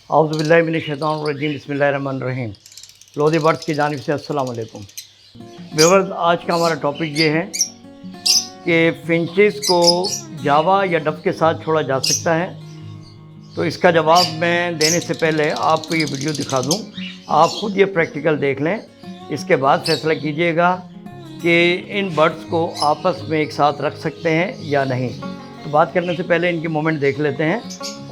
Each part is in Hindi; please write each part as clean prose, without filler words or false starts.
औज़ुबिल्लाहिमिनश्शैतानिर्रजीम बिस्मिल्लाहिर्रहमानिर्रहीम। लोधी बर्ड्स की जानिब से अस्सलाम वालेकुम। व्यूअर्स, आज का हमारा टॉपिक ये है कि फिंचेस को जावा या डब के साथ छोड़ा जा सकता है। तो इसका जवाब मैं देने से पहले आपको ये वीडियो दिखा दूँ, आप ख़ुद ये प्रैक्टिकल देख लें, इसके बाद फैसला कीजिएगा कि इन बर्ड्स को आपस में एक साथ रख सकते हैं या नहीं। तो बात करने से पहले इनकी मूवमेंट देख लेते हैं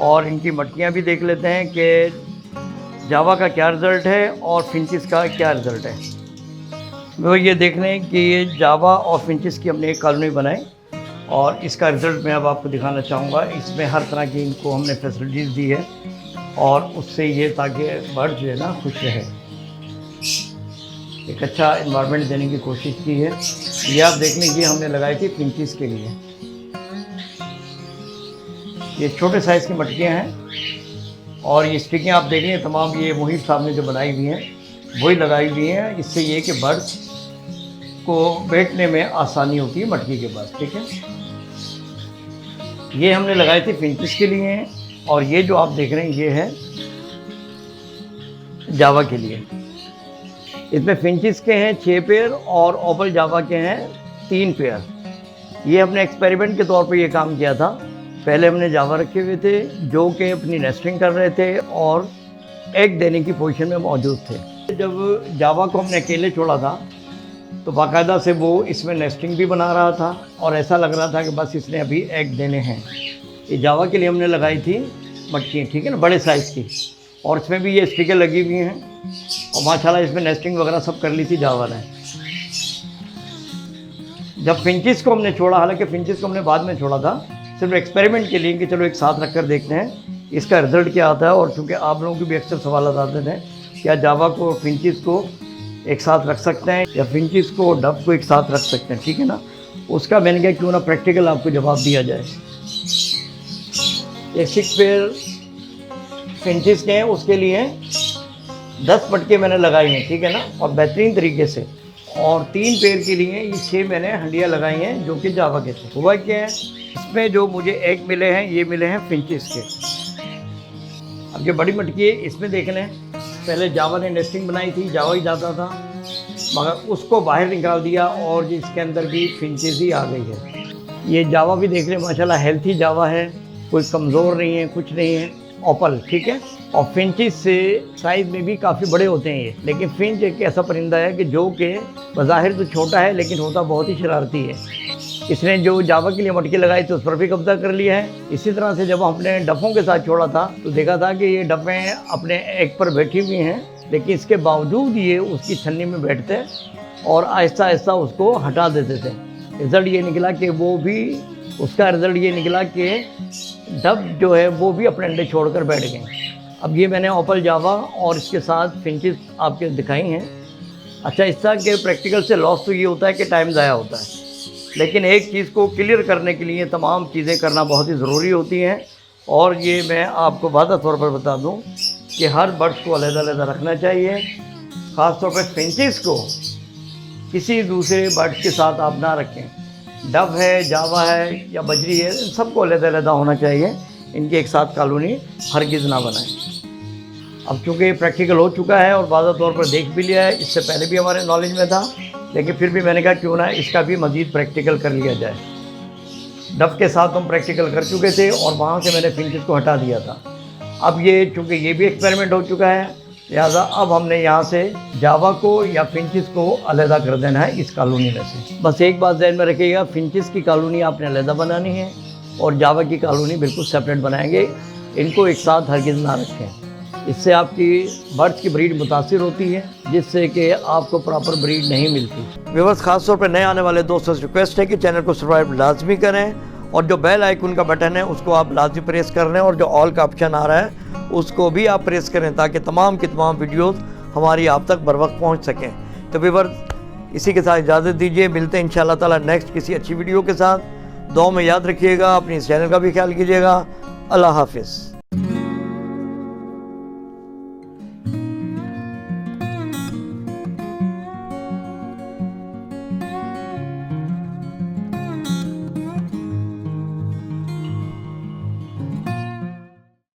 और इनकी मटकियाँ भी देख लेते हैं कि जावा का क्या रिज़ल्ट है और फिंचेस का क्या रिज़ल्ट है। वो ये देख लें कि ये जावा और फिंचेस की हमने एक कॉलोनी बनाई और इसका रिज़ल्ट मैं अब आपको दिखाना चाहूँगा। इसमें हर तरह की इनको हमने फैसिलिटीज़ दी है और उससे ये ताकि बर्ड जो है ना खुश रहे, एक अच्छा इन्वायरमेंट देने की कोशिश की है। ये आप देख लें, ये हमने लगाई थी फिंचेस के लिए। ये छोटे साइज़ की मटकियाँ हैं और ये स्टिकियाँ आप देख रही हैं तमाम, ये मुहिब साहब ने जो बनाई हुई हैं वही लगाई हुई हैं। इससे ये कि बर्ड्स को बैठने में आसानी होती है मटकी के पास। ठीक है, ये हमने लगाई थी फिंचेस के लिए और ये जो आप देख रहे हैं ये है जावा के लिए। इसमें फिंचेस के हैं 6 पेयर और ओपल जावा के हैं 3 पेयर। ये हमने एक्सपेरिमेंट के तौर पे ये काम किया था। पहले हमने जावा रखे हुए थे जो कि अपनी नेस्टिंग कर रहे थे और एग देने की पोजीशन में मौजूद थे। जब जावा को हमने अकेले छोड़ा था तो बाकायदा से वो इसमें नेस्टिंग भी बना रहा था और ऐसा लग रहा था कि बस इसने अभी एग देने हैं। ये जावा के लिए हमने लगाई थी मटकियाँ, ठीक है ना, बड़े साइज़ की, और इसमें भी ये स्टिकर लगी हुई हैं और माशाल्लाह इसमें नेस्टिंग वगैरह सब कर ली थी जावा ने। जब फिंचेस को हमने छोड़ा, हालांकि फिंचेस को हमने बाद में छोड़ा था सिर्फ एक्सपेरिमेंट के लिए कि चलो एक साथ रख कर देखते हैं इसका रिज़ल्ट क्या आता है। और चूँकि आप लोगों के भी अक्सर सवाल आते थे क्या जावा को फिंचेस को एक साथ रख सकते हैं या फिंचेस को डब को एक साथ रख सकते हैं, ठीक है ना, उसका मैंने कहा क्यों ना प्रैक्टिकल आपको जवाब दिया जाए। एक 6 पेयर फिंचेस के हैं, उसके लिए 10 मटके मैंने लगाई हैं, ठीक है ना, और बेहतरीन तरीके से। और 3 पेयर के लिए ये 6 मैंने हंडियाँ लगाई हैं जो कि जावा के थे। हुआ क्या है, इसमें जो मुझे एग मिले हैं ये मिले हैं फिंचेस के। अब ये बड़ी मटकी है, इसमें देख लें पहले जावा ने नेस्टिंग बनाई थी, जावा ही जाता था मगर उसको बाहर निकाल दिया और इसके अंदर भी फिंचेस ही आ गई है। ये जावा भी देख लें माशाल्लाह हेल्थी जावा है, कोई कमज़ोर नहीं है, कुछ नहीं है, ओपल, ठीक है। और फिंचेस से साइज़ में भी काफ़ी बड़े होते हैं ये, लेकिन फिंच एक ऐसा परिंदा है कि जो कि बज़ाहिर तो छोटा है लेकिन होता बहुत ही शरारती है। इसने जो जावा के लिए मटकी लगाई तो उस पर भी कब्जा कर लिया है। इसी तरह से जब हमने डफ़ों के साथ छोड़ा था तो देखा था कि ये डफ़ें अपने एग पर बैठी हुई हैं, लेकिन इसके बावजूद ये उसकी छन्नी में बैठते और आहिस्ता आहिस्ता उसको हटा देते थे। रिज़ल्ट ये निकला कि डब जो है वो भी अपने अंडे छोड़कर बैठ गए। अब ये मैंने ओपल जावा और इसके साथ फिंचेस आपके दिखाई हैं। अच्छा, इस तरह के प्रैक्टिकल से लॉस तो ये होता है कि टाइम ज़ाया होता है, लेकिन एक चीज़ को क्लियर करने के लिए तमाम चीज़ें करना बहुत ही ज़रूरी होती हैं। और ये मैं आपको वादा तौर पर बता दूं कि हर बर्ड्स को अलग-अलग रखना चाहिए। ख़ास तौर पर फिंचेस को किसी दूसरे बर्ड्स के साथ आप ना रखें। डब है, जावा है या बजरी है, इन सबको अलग-अलग होना चाहिए। इनकी एक साथ कॉलोनी हरगिज़ ना बनाएं। अब चूँकि प्रैक्टिकल हो चुका है और वादा तौर पर देख भी लिया है, इससे पहले भी हमारे नॉलेज में था, लेकिन फिर भी मैंने कहा क्यों ना इसका भी मज़ीद प्रैक्टिकल कर लिया जाए। डब के साथ हम प्रैक्टिकल कर चुके थे और वहाँ से मैंने फिंचेस को हटा दिया था। अब ये चूँकि ये भी एक्सपेरिमेंट हो चुका है, लिहाजा अब हमने यहाँ से जावा को या फिंचेस को अलहदा कर देना है इस कॉलोनी में से। बस एक बात ध्यान में रखिएगा, फिंचेस की कॉलोनी आपने अलहदा बनानी है और जावा की कॉलोनी बिल्कुल सेपरेट बनाएंगे। इनको एक साथ हरगिज़ ना रखें, इससे आपकी बर्ड्स की ब्रीड मुतासिर होती है, जिससे कि आपको प्रॉपर ब्रीड नहीं मिलती। व्यूअर्स, ख़ास तौर पर नए आने वाले दोस्तों से रिक्वेस्ट है कि चैनल को सब्सक्राइब लाजमी करें और जो बेल आइकन का बटन है उसको आप लाजमी प्रेस कर लें और जो ऑल का ऑप्शन आ रहा है उसको भी आप प्रेस करें ताकि तमाम की तमाम वीडियोज़ हमारी आप तक बर वक्त पहुँच सकें। तो व्यूअर्स, इसी के साथ इजाज़त दीजिए, मिलते हैं इंशाअल्लाह ताला नेक्स्ट किसी अच्छी वीडियो के साथ। दुआ में याद रखिएगा, अपनी इस चैनल का भी ख्याल कीजिएगा। अल्लाह हाफिज़।